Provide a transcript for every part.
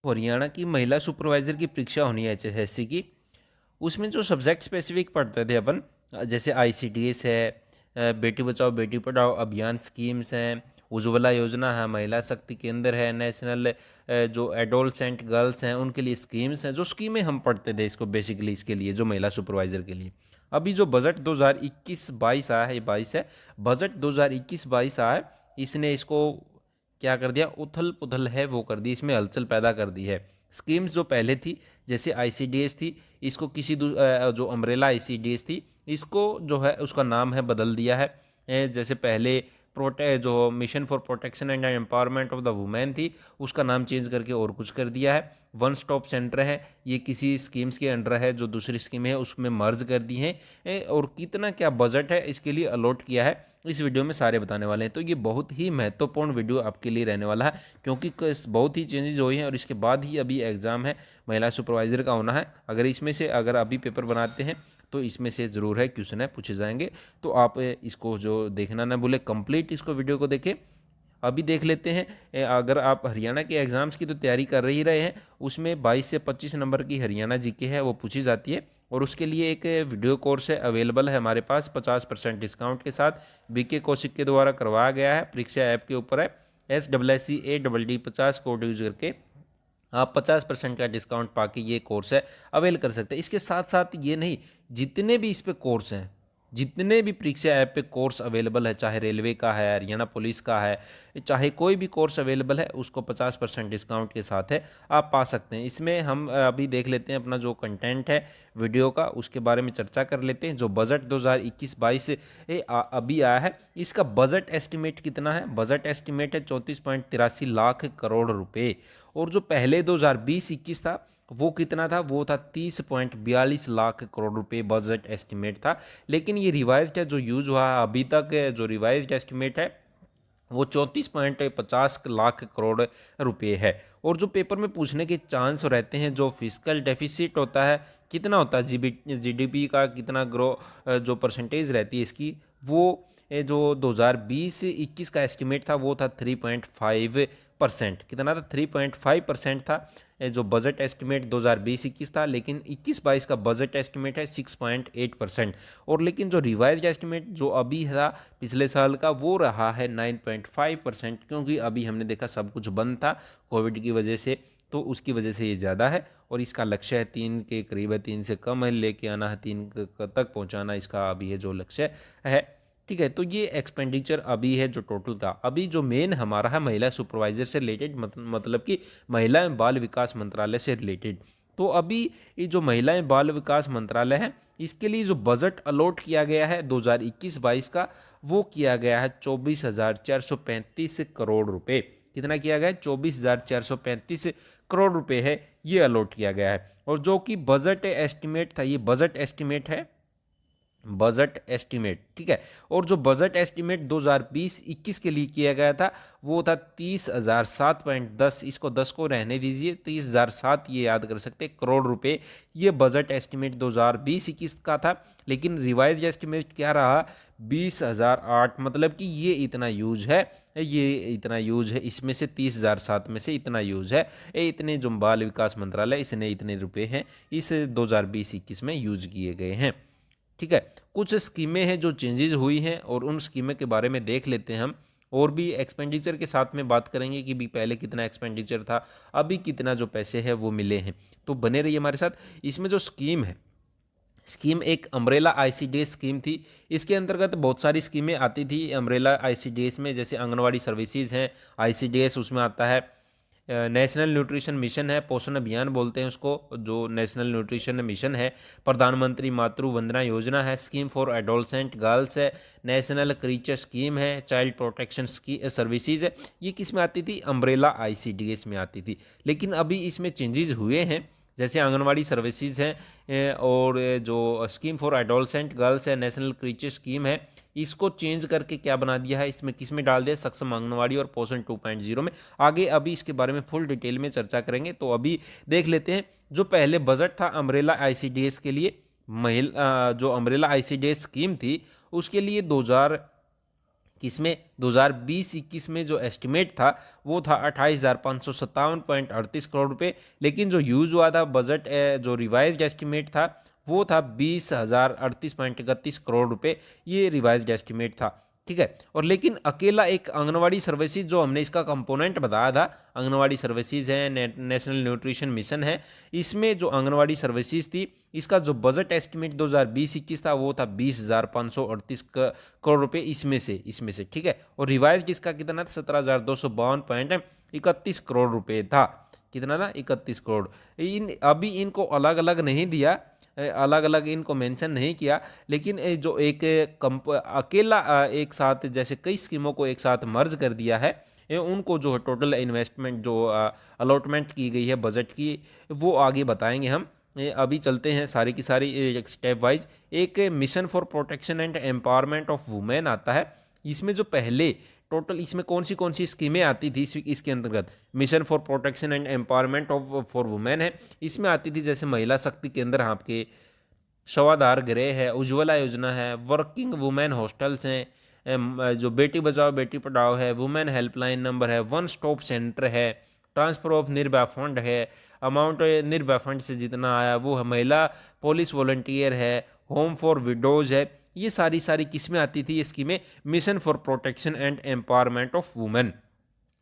हरियाणा की महिला सुपरवाइज़र की परीक्षा होनी है एचएसएससी की। उसमें जो सब्जेक्ट स्पेसिफिक पढ़ते थे अपन, जैसे आईसीडीएस है, बेटी बचाओ बेटी पढ़ाओ अभियान स्कीम्स हैं, उज्ज्वला योजना है, महिला शक्ति केंद्र है, नेशनल जो एडोलसेंट गर्ल्स हैं उनके लिए स्कीम्स हैं, जो स्कीमें हम पढ़ते थे इसको बेसिकली इसके लिए जो महिला सुपरवाइज़र के लिए। अभी जो बजट 2021-22 आया है, ये 22 है, बजट 2021-22 आया है, इसने इसको क्या कर दिया, उथल पुथल है वो कर दी, इसमें हलचल पैदा कर दी है। स्कीम्स जो पहले थी जैसे आईसीडीएस थी, इसको किसी जो अम्ब्रेला आईसीडीएस थी इसको जो है उसका नाम है बदल दिया है। जैसे पहले जो mission for protection and empowerment of the women थी उसका नाम चेंज करके और कुछ कर दिया है। वन स्टॉप सेंटर है, ये किसी स्कीम्स के अंडर है, जो दूसरी स्कीम है उसमें मर्ज कर दी है। और कितना क्या बजट है इसके लिए अलॉट किया है इस वीडियो में सारे बताने वाले हैं। तो ये बहुत ही महत्वपूर्ण वीडियो आपके लिए रहने वाला है, क्योंकि बहुत ही चेंजेस हुए हैं और इसके बाद ही अभी एग्ज़ाम है महिला सुपरवाइज़र का होना है। अगर इसमें से अगर अभी पेपर बनाते हैं तो इसमें से ज़रूर है क्वेश्चन है पूछे जाएंगे। तो आप इसको जो देखना ना भूलें, कंप्लीट इसको वीडियो को देखें। अभी देख लेते हैं, अगर आप हरियाणा के एग्ज़ाम्स की तो तैयारी कर ही रहे हैं, उसमें 22 से 25 नंबर की हरियाणा जीके है वो पूछी जाती है। और उसके लिए एक वीडियो कोर्स है अवेलेबल है हमारे पास 50% डिस्काउंट के साथ, बीके कौशिक के द्वारा करवाया गया है, परीक्षा ऐप के ऊपर है, SSSCADD 50 कोड यूज करके आप 50% का डिस्काउंट पाके ये कोर्स है अवेल कर सकते हैं। इसके साथ साथ ये नहीं, जितने भी इस पे कोर्स हैं, जितने भी परीक्षा ऐप पे कोर्स अवेलेबल है, चाहे रेलवे का है, हरियाणा पुलिस का है, चाहे कोई भी कोर्स अवेलेबल है, उसको 50% डिस्काउंट के साथ है आप पा सकते हैं। इसमें हम अभी देख लेते हैं अपना जो कंटेंट है वीडियो का, उसके बारे में चर्चा कर लेते हैं। जो बजट 2021-22 अभी आया है, इसका बजट एस्टिमेट कितना है? बजट एस्टिमेट है 34.83 लाख करोड़ रुपए। और जो पहले 2020-21 था वो कितना था? वो था 30.42 लाख करोड़ रुपए बजट एस्टिमेट था। लेकिन ये रिवाइज्ड है, जो यूज हुआ है अभी तक, जो रिवाइज्ड एस्टिमेट है वो 34.50 लाख करोड़ रुपए है। और जो पेपर में पूछने के चांस रहते हैं, जो फिजिकल डेफिसिट होता है, कितना होता है जीडीपी का, कितना ग्रो जो परसेंटेज रहती है इसकी, वो जो 2020-21 का एस्टिमेट था वो था 3.5%। कितना था? 3.5% था जो बजट एस्टिमेट 2020-21 था। लेकिन 21-22 का बजट एस्टिमेट है 6.8%। और लेकिन जो रिवाइज्ड एस्टिमेट जो अभी था पिछले साल का, वो रहा है 9.5%, क्योंकि अभी हमने देखा सब कुछ बंद था कोविड की वजह से, तो उसकी वजह से ये ज़्यादा है। और इसका लक्ष्य है 3 के करीब है, 3 से कम है लेके आना है, 3 तक पहुंचाना इसका अभी है जो लक्ष्य है। ठीक है, तो ये एक्सपेंडिचर अभी है जो टोटल था। अभी जो मेन हमारा है महिला सुपरवाइजर से रिलेटेड, मतलब कि महिला एवं बाल विकास मंत्रालय से रिलेटेड। तो अभी ये जो महिला एवं बाल विकास मंत्रालय है, इसके लिए जो बजट अलॉट किया गया है 2021-22 का, वो किया गया है 24,435 करोड़ रुपए। कितना किया गया है? 24,435 करोड़ रुपए है, ये अलॉट किया गया है। और जो कि बजट एस्टिमेट था, ये बजट एस्टिमेट है, बजट एस्टिमेट, ठीक है। और जो बजट एस्टिमेट 2020-21 के लिए किया गया था वो था 30,007.10, इसको 10 को रहने दीजिए, 30,007 ये याद कर सकते करोड़ रुपए, ये बजट एस्टिमेट 2020-21 का था। लेकिन रिवाइज एस्टिमेट क्या रहा? 20,008, मतलब कि ये इतना यूज है, ये इतना यूज है, इसमें से 30,007 में से इतना यूज है, ये इतने जो बाल विकास मंत्रालय इसने इतने रुपए हैं इस 2020-21 में यूज किए गए हैं। ठीक है, कुछ स्कीमें हैं जो चेंजेस हुई हैं और उन स्कीमें के बारे में देख लेते हैं हम। और भी एक्सपेंडिचर के साथ में बात करेंगे कि भी पहले कितना एक्सपेंडिचर था, अभी कितना जो पैसे हैं वो मिले हैं। तो बने रहिए हमारे साथ। इसमें जो स्कीम है, स्कीम एक अम्ब्रेला आईसीडीएस स्कीम थी। इसके अंतर्गत बहुत सारी स्कीमें आती थी अम्ब्रेला आईसीडीएस में, जैसे आंगनवाड़ी सर्विसेज हैं, आईसीडीएस उसमें आता है। नेशनल न्यूट्रिशन मिशन है, पोषण अभियान बोलते हैं उसको, जो नेशनल न्यूट्रिशन मिशन है। प्रधानमंत्री मातृ वंदना योजना है, स्कीम फॉर एडोलसेंट गर्ल्स है, नेशनल क्रीचर स्कीम है, चाइल्ड प्रोटेक्शन सर्विसेज है। ये किस में आती थी? अम्ब्रेला आईसीडीएस में आती थी। लेकिन अभी इसमें चेंजेस हुए हैं, जैसे आंगनवाड़ी सर्विसेज हैं, और जो स्कीम फॉर एडोलसेंट गर्ल्स है, नेशनल क्रीचर स्कीम है, इसको चेंज करके क्या बना दिया है, इसमें किस में डाल दिया? सक्षम आंगनवाड़ी और पोषण 2.0 में। आगे अभी इसके बारे में फुल डिटेल में चर्चा करेंगे। तो अभी देख लेते हैं जो पहले बजट था अम्ब्रेला आईसीडीएस के लिए, महिला जो अम्ब्रेला आईसीडीएस स्कीम थी उसके लिए किसमें 2020-21 में जो एस्टिमेट था वो था 28,557.38 करोड़ रुपए, लेकिन जो यूज़ हुआ था बजट जो रिवाइज्ड एस्टिमेट था वो था 20,038.31 करोड़ रुपए, ये रिवाइज्ड एस्टिमेट था। ठीक है, और लेकिन अकेला एक आंगनवाड़ी सर्विसेज जो हमने इसका कंपोनेंट बताया था, आंगनवाड़ी सर्विसेज है, नेशनल न्यूट्रिशन मिशन है, इसमें जो आंगनवाड़ी सर्विसेज थी इसका जो बजट एस्टिमेट 2020-21 था वो था 20,538 करोड़ रुपए इसमें से। ठीक है, और रिवाइज्ड इसका कितना था 17,252.31 करोड़ रुपए था। कितना था? 31 करोड़। अभी इनको अलग अलग नहीं दिया, अलग अलग इनको मेंशन नहीं किया, लेकिन जो एक अकेला एक साथ जैसे कई स्कीमों को एक साथ मर्ज कर दिया है, उनको जो टोटल इन्वेस्टमेंट जो अलॉटमेंट की गई है बजट की वो आगे बताएंगे हम। अभी चलते हैं सारी की सारी स्टेप वाइज। एक mission for protection and empowerment of women आता है। इसमें जो पहले टोटल इसमें कौन सी स्कीमें आती थी इसके अंतर्गत, mission for protection and empowerment of for women है, इसमें आती थी जैसे महिला शक्ति केंद्र आपके, शवाधार गृह है, उज्ज्वला योजना है, वर्किंग वुमेन हॉस्टल्स हैं, जो बेटी बचाओ बेटी पढ़ाओ है, वुमेन हेल्पलाइन नंबर है, वन स्टॉप सेंटर है, ट्रांसफर ऑफ निर्भया फंड है, अमाउंट निर्भया फंड से जितना आया वो है, महिला पुलिस वॉलंटियर है, होम फॉर विडोज है, ये सारी किस्में आती थी ये स्कीमें mission for protection and empowerment of women.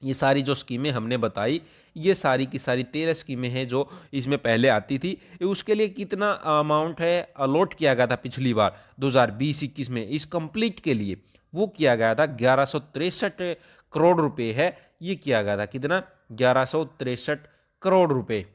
ये सारी जो स्कीमें हमने बताई ये सारी की सारी 13 स्कीमें हैं जो इसमें पहले आती थी। उसके लिए कितना अमाउंट है अलॉट किया गया था पिछली बार 2020-21 में इस कंप्लीट के लिए, वो किया गया था 1163 करोड़ रुपए है। ये किया गया था कितना? 1163 करोड़ रुपए,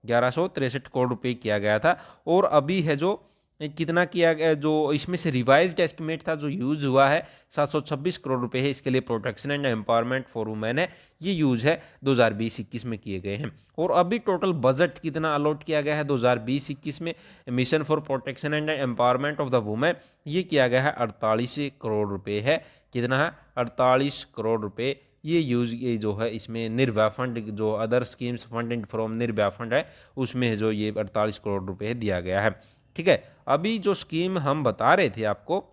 1163 करोड़ रुपए किया गया था। और अभी है जो कितना किया गया, जो इसमें से रिवाइज्ड एस्टिमेट था जो यूज़ हुआ है 726 करोड़ रुपए है, इसके लिए protection and empowerment for women है, ये यूज़ है 2020-21 में किए गए हैं। और अभी टोटल बजट कितना अलॉट किया गया है 2020-21 में mission for protection and empowerment of the women, ये किया गया है 48 करोड़ रुपये है। कितना है? 48 करोड़ रुपये। ये जो है इसमें निर्भया फंड जो other schemes fund from Nirbhaya fund है उसमें जो ये 48 करोड़ रुपये दिया गया है। ठीक है, अभी जो स्कीम हम बता रहे थे आपको,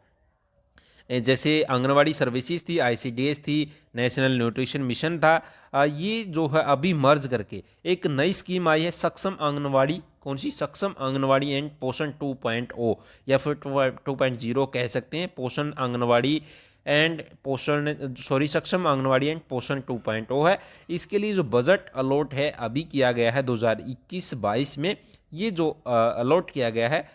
जैसे आंगनवाड़ी सर्विसेज थी, आईसीडीएस थी, नेशनल न्यूट्रिशन मिशन था, ये जो है अभी मर्ज करके एक नई स्कीम आई है सक्षम आंगनवाड़ी। कौन सी? सक्षम आंगनवाड़ी एंड पोषण 2.0 या फिर 2.0 कह सकते हैं, पोषण आंगनवाड़ी एंड पोषण सक्षम आंगनवाड़ी एंड पोषण 2.0 है। इसके लिए जो बजट अलॉट है अभी किया गया है 2021-22 में, ये जो अलॉट किया गया है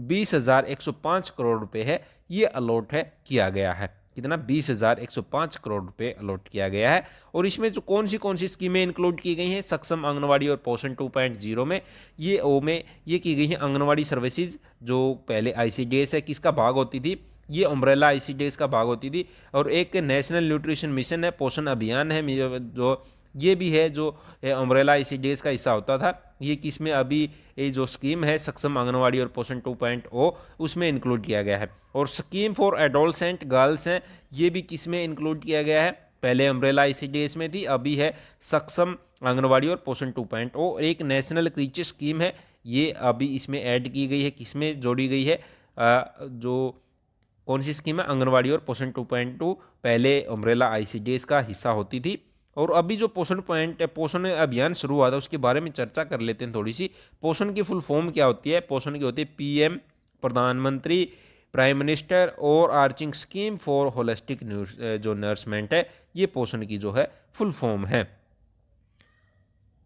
20,105 करोड़ रुपए है, ये अलॉट है किया गया है। कितना? 20,105 करोड़ रुपए अलॉट किया गया है। और इसमें जो कौन सी स्कीमें इंक्लूड की गई हैं सक्षम आंगनवाड़ी और पोषण 2.0 में, ये की गई हैं आंगनवाड़ी सर्विसेज जो पहले आईसीडीएस है किसका भाग होती थी, ये अम्ब्रेला आईसीडीएस का भाग होती थी। और एक नेशनल न्यूट्रिशन मिशन है, पोषण अभियान है जो ये भी है जो अम्ब्रेला आईसीडीएस का हिस्सा होता था। ये किसमें अभी ये जो स्कीम है सक्षम आंगनवाड़ी और पोषण 2.0 उसमें इंक्लूड किया गया है। और स्कीम फॉर एडोलसेंट गर्ल्स हैं, ये भी किसमें इंक्लूड किया गया है, पहले अम्ब्रेला आईसीडीएस में थी, अभी है सक्षम आंगनवाड़ी और पोषण 2.0। एक नेशनल क्रीचर स्कीम है, ये अभी इसमें ऐड की गई है, किसमें जोड़ी गई है, जो कौन सी स्कीम है, आंगनवाड़ी और पोषण 2.2 पहले अम्ब्रेला आईसीडीएस का हिस्सा होती थी। और अभी जो पोषण अभियान शुरू हुआ था उसके बारे में चर्चा कर लेते हैं थोड़ी सी। पोषण की फुल फॉर्म क्या होती है? पोषण की होती है पीएम, प्रधानमंत्री, प्राइम मिनिस्टर और आर्चिंग स्कीम फॉर होलिस्टिक जो नर्समेंट है, ये पोषण की जो है फुल फॉर्म है।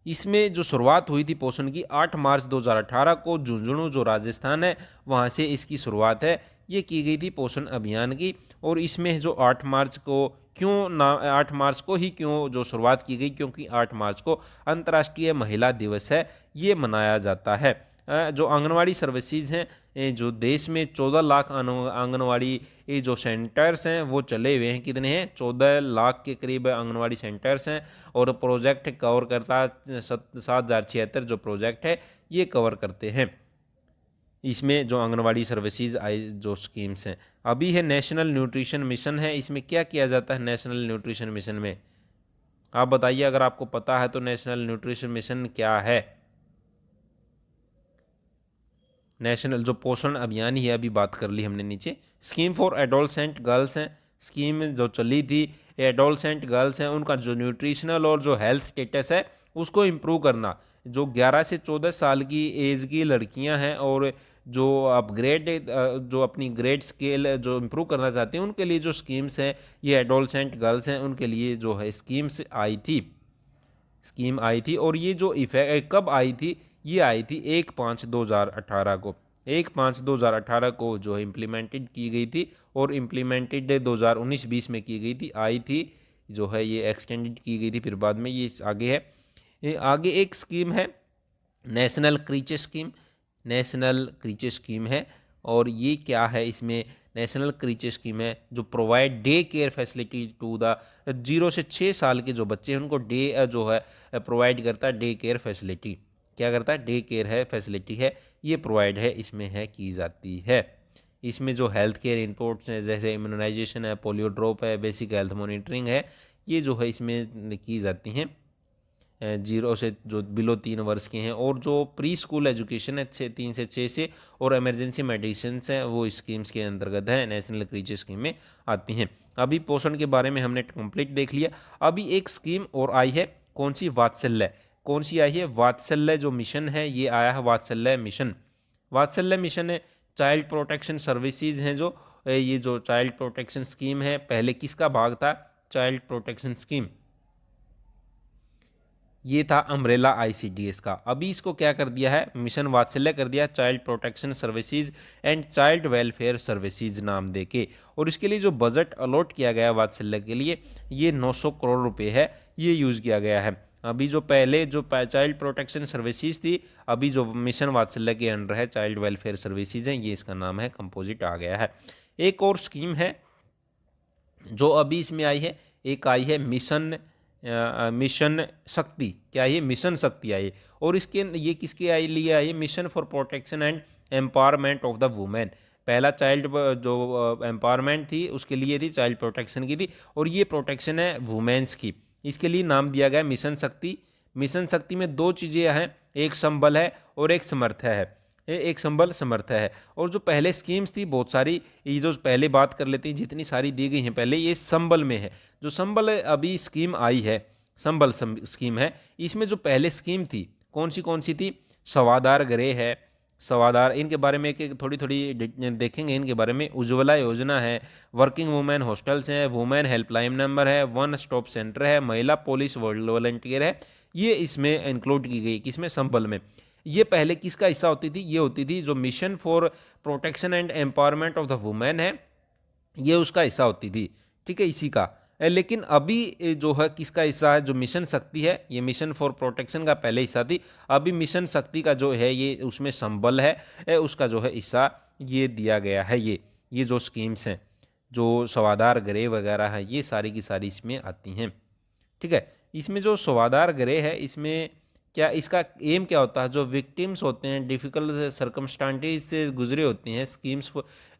इसमें जो शुरुआत हुई थी पोषण की 8 मार्च 2018 को झुंझुनू जो राजस्थान है वहाँ से इसकी शुरुआत है, ये की गई थी पोषण अभियान की। और इसमें जो 8 मार्च को 8 मार्च को ही क्यों जो शुरुआत की गई, क्योंकि 8 मार्च को अंतर्राष्ट्रीय महिला दिवस है, ये मनाया जाता है। जो आंगनवाड़ी सर्विसेज हैं जो देश में 14 लाख आंगनवाड़ी ये जो सेंटर्स हैं वो चले हुए हैं। कितने हैं? 14 लाख के करीब आंगनवाड़ी सेंटर्स हैं। और प्रोजेक्ट कवर करता 7,076 जो प्रोजेक्ट है ये कवर करते हैं इसमें जो आंगनवाड़ी सर्विसेज आई जो स्कीम्स हैं। अभी है नेशनल न्यूट्रिशन मिशन है, इसमें क्या किया जाता है नेशनल न्यूट्रिशन मिशन में? आप बताइए अगर आपको पता है तो नेशनल न्यूट्रिशन मिशन क्या है? नेशनल जो पोषण अभियान ही है, अभी बात कर ली हमने नीचे। स्कीम फॉर एडोलसेंट गर्ल्स हैं, स्कीम जो चली थी, एडोलसेंट गर्ल्स हैं उनका जो न्यूट्रिशनल और जो हेल्थ स्टेटस है उसको इम्प्रूव करना। जो 11 से 14 साल की एज की लड़कियां हैं और जो अपग्रेड जो अपनी ग्रेड स्केल जो इम्प्रूव करना चाहती हैं उनके लिए जो स्कीम्स हैं, ये एडोलसेंट गर्ल्स हैं उनके लिए जो है स्कीम आई थी। और ये जो इफेक्ट कब आई थी, ये आई थी 1/5/2018 को, 1/5/2018 को जो है इम्प्लीमेंटेड की गई थी और इम्प्लीमेंटेड 2019-20 में की गई थी, आई थी जो है ये एक्सटेंडेड की गई थी, फिर बाद में ये आगे है। ये आगे एक स्कीम है नेशनल क्रीचे स्कीम, नेशनल क्रीचे स्कीम है। और ये क्या है, इसमें नेशनल क्रीचे स्कीम है जो provide day care facility to the 0 से 6 साल के जो बच्चे हैं उनको डे जो है प्रोवाइड करता है, डे केयर फैसिलिटी क्या करता है, डे केयर है फैसिलिटी है ये प्रोवाइड है, इसमें है की जाती है। इसमें जो हेल्थ केयर इनपुट्स हैं जैसे इम्यूनाइजेशन है, पोलियो ड्रॉप है, बेसिक हेल्थ मॉनिटरिंग है, ये जो है इसमें की जाती हैं 0 से जो बिलो 3 वर्ष के हैं। और जो प्री स्कूल एजुकेशन है 3 से 6 से, और इमरजेंसी मेडिसिन हैं वो स्कीम्स के अंतर्गत है, नेशनल क्रीचे स्कीम में आती हैं। अभी पोषण के बारे में हमने कंप्लीट देख लिया। अभी एक स्कीम और आई है, कौन सी, वात्सल्य। कौन सी आई है, वात्सल्य जो मिशन है ये आया है, वात्सल्य मिशन। वात्सल्य मिशन है चाइल्ड प्रोटेक्शन सर्विसेज हैं जो ये जो चाइल्ड प्रोटेक्शन स्कीम है, पहले किसका भाग था, चाइल्ड प्रोटेक्शन स्कीम, ये था अम्ब्रेला आईसीडीएस का। अभी इसको क्या कर दिया है, मिशन वात्सल्य कर दिया, child protection services and child welfare services नाम देके। और इसके लिए जो बजट अलॉट किया गया वात्सल्य के लिए ये 900 करोड़ रुपए है, ये यूज़ किया गया है। अभी जो पहले जो चाइल्ड प्रोटेक्शन सर्विसेज थी, अभी जो मिशन वात्सल्य के अंडर है चाइल्ड वेलफेयर सर्विसेज हैं, ये इसका नाम है, कंपोजिट आ गया है। एक और स्कीम है जो अभी इसमें आई है, एक आई है मिशन शक्ति। क्या ये मिशन शक्ति आई, और इसके ये किसके आई लिए आई है, mission for protection and empowerment of the women. पहला चाइल्ड जो एम्पावरमेंट थी उसके लिए थी, चाइल्ड प्रोटेक्शन की थी, और ये प्रोटेक्शन है वुमेन्स की, इसके लिए नाम दिया गया मिशन शक्ति। मिशन शक्ति में 2 चीज़ें हैं, एक संबल है और एक समर्थ है, एक संबल समर्थ है। और जो पहले स्कीम्स थी बहुत सारी, ये जो पहले बात कर लेते हैं जितनी सारी दी गई हैं पहले, ये संबल में है। जो संबल अभी स्कीम आई है, संबल स्कीम है, इसमें जो पहले स्कीम थी कौन सी थी, स्वाधार गृह है, स्वाधार, इनके बारे में एक थोड़ी थोड़ी देखेंगे इनके बारे में। उज्ज्वला योजना है, वर्किंग वुमेन हॉस्टल्स हैं, वुमेन हेल्पलाइन नंबर है, वन स्टॉप सेंटर है, महिला पुलिस वॉलंटियर है, ये इसमें इंक्लूड की गई, किसमें, संबल में। ये पहले किसका हिस्सा होती थी, ये होती थी जो mission for protection and empowerment of the women है, ये उसका हिस्सा होती थी, ठीक है, इसी का। लेकिन अभी जो है किसका हिस्सा है, जो मिशन शक्ति है, ये मिशन फॉर प्रोटेक्शन का पहले हिस्सा थी, अभी मिशन शक्ति का जो है ये उसमें संबल है, उसका जो है हिस्सा ये दिया गया है। ये जो स्कीम्स हैं जो स्वाधार गृह वगैरह है ये सारी की सारी इसमें आती हैं, ठीक है। इसमें जो स्वाधार गृह है इसमें क्या, इसका एम क्या होता है, जो विक्टिम्स होते हैं डिफ़िकल्ट सर्कमस्टांसेस से गुजरे होती हैं, schemes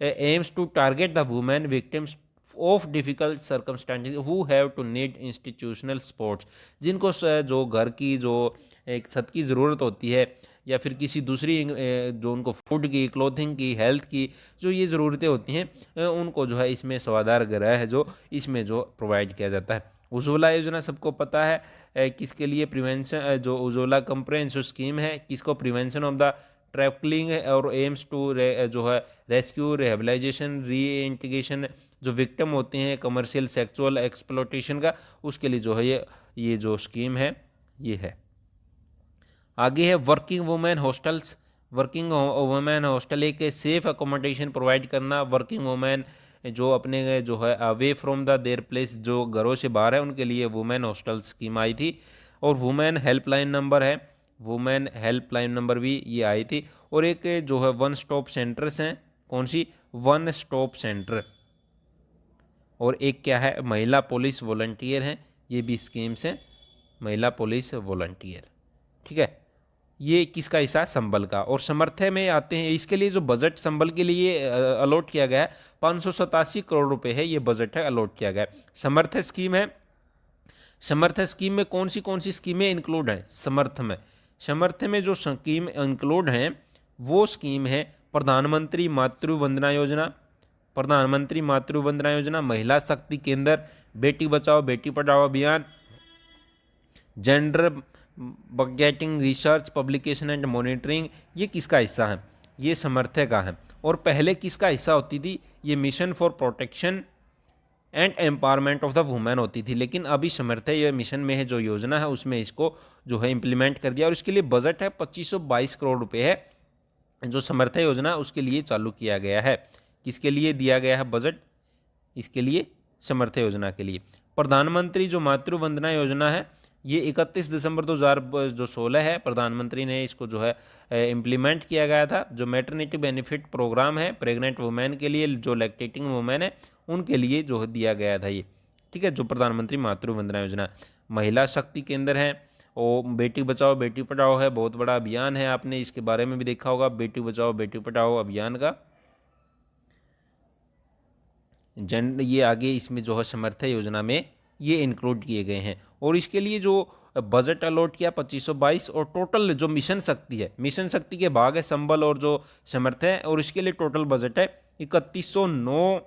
aims to target the women victims of difficult circumstances who have to need institutional supports, जिनको जो घर की जो एक छत की ज़रूरत होती है या फिर किसी दूसरी जो उनको फूड की, क्लोथिंग की, हेल्थ की जो ये ज़रूरतें होती हैं उनको जो है इसमें स्वाधार गृह है जो इसमें जो प्रोवाइड किया जाता है। उज्ज्वला योजना सबको पता है किसके लिए, प्रिवेंशन, जो उज्ज्वला कंप्रेहेंसिव स्कीम है किसको, प्रिवेंशन ऑफ द ट्रैफिकिंग और एम्स टू जो है रेस्क्यू, रिहेबिलाइजेशन, री इंटीग्रेशन, जो विक्टिम होते हैं कमर्शियल सेक्सुअल एक्सप्लॉयटेशन का, उसके लिए जो है ये जो स्कीम है ये है। आगे है working women hostels. Working women hostel एक सेफ अकोमोडेशन प्रोवाइड करना, वर्किंग वुमेन जो अपने जो है away from the their place, जो घरों से बाहर है उनके लिए वुमेन हॉस्टल स्कीम आई थी। और वुमेन हेल्पलाइन नंबर है, वुमेन हेल्पलाइन नंबर भी ये आई थी। और एक जो है वन स्टॉप सेंटर्स हैं, कौन सी, वन स्टॉप सेंटर। और एक क्या है, महिला पुलिस वॉलंटियर हैं, ये भी स्कीम्स हैं, महिला पुलिस वॉलंटियर, ठीक है। ये किसका हिस्सा है, संबल का। और समर्थय में आते हैं, इसके लिए जो बजट संबल के लिए अलॉट किया गया है 587 करोड़ रुपए है, ये बजट है अलॉट किया गया है। समर्थय स्कीम है, समर्थय स्कीम में कौन सी स्कीमें इंक्लूड हैं, समर्थय में जो स्कीम इंक्लूड हैं वो स्कीम है प्रधानमंत्री मातृ वंदना योजना, प्रधानमंत्री मातृ वंदना योजना, महिला शक्ति केंद्र, बेटी बचाओ बेटी पढ़ाओ अभियान, gender budgeting research publication and monitoring, ये किसका हिस्सा है? ये समर्थ्य का है। और पहले किसका हिस्सा होती थी? ये mission for protection and empowerment of the women होती थी, लेकिन अभी समर्थ्य ये मिशन में है जो योजना है उसमें इसको जो है इम्प्लीमेंट कर दिया और इसके लिए बजट है 2522 करोड़ रुपए है जो समर्थ्य योजना उसके लिए चालू किया गया है। किसके लिए दिया गया है बजट? इसके लिए, समर्थ्य योजना के लिए। प्रधानमंत्री जो मातृ वंदना योजना है ये 31 दिसंबर 2016 है, प्रधानमंत्री ने इसको जो है इम्प्लीमेंट किया गया था। जो मैटरनिटी बेनिफिट प्रोग्राम है प्रेग्नेंट वुमेन के लिए, जो लैक्टेटिंग वुमेन है उनके लिए जो दिया गया था ये, ठीक है, जो प्रधानमंत्री मातृ वंदना योजना। महिला शक्ति केंद्र है और बेटी बचाओ बेटी पढ़ाओ है, बहुत बड़ा अभियान है, आपने इसके बारे में भी देखा होगा, बेटी बचाओ बेटी पढ़ाओ अभियान का। ये आगे इसमें जो है समर्थ्य योजना में ये इंक्लूड किए गए हैं और इसके लिए जो बजट अलॉट किया 2522 और टोटल जो मिशन शक्ति है, मिशन शक्ति के भाग है संबल और जो समर्थ्य है और इसके लिए टोटल बजट है 3109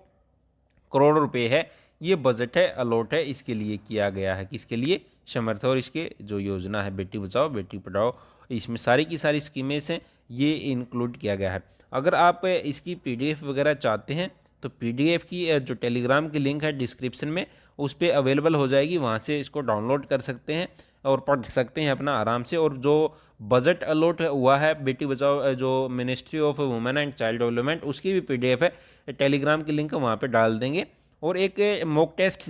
करोड़ रुपए है। ये बजट है अलॉट है इसके लिए किया गया है, किसके लिए? समर्थ्य। और इसके जो योजना है बेटी बचाओ बेटी पढ़ाओ, इसमें सारी की सारी स्कीमें हैं ये इंक्लूड किया गया है। अगर आप इसकी PDF वगैरह चाहते हैं तो PDF की जो टेलीग्राम की लिंक है डिस्क्रिप्शन में उस पर अवेलेबल हो जाएगी, वहाँ से इसको डाउनलोड कर सकते हैं और पढ़ सकते हैं अपना आराम से। और जो बजट अलॉट हुआ है बेटी बचाओ जो ministry of women and child development उसकी भी PDF है, टेलीग्राम की लिंक वहाँ पे डाल देंगे। और एक मॉक टेस्ट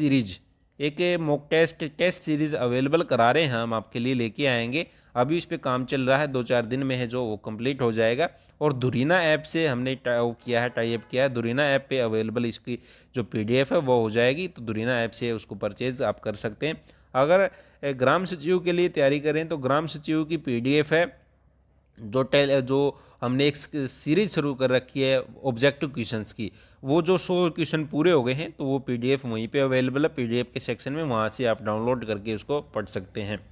सीरीज अवेलेबल करा रहे हैं हम आपके लिए, लेके आएंगे, अभी इस पर काम चल रहा है, 2-4 दिन में है जो वो कंप्लीट हो जाएगा। और दुरीना ऐप से हमने किया है, टाई अप किया है, दुरीना ऐप पे अवेलेबल इसकी जो PDF है वो हो जाएगी, तो दुरीना ऐप से उसको परचेज आप कर सकते हैं। अगर ग्राम सचिव के लिए तैयारी करें तो ग्राम सचिव की PDF है जो हमने एक सीरीज शुरू कर रखी है ऑब्जेक्टिव क्वेश्चंस की, वो जो 100 क्वेश्चन पूरे हो गए हैं तो वो PDF वहीं पे अवेलेबल है, PDF के सेक्शन में, वहाँ से आप डाउनलोड करके उसको पढ़ सकते हैं।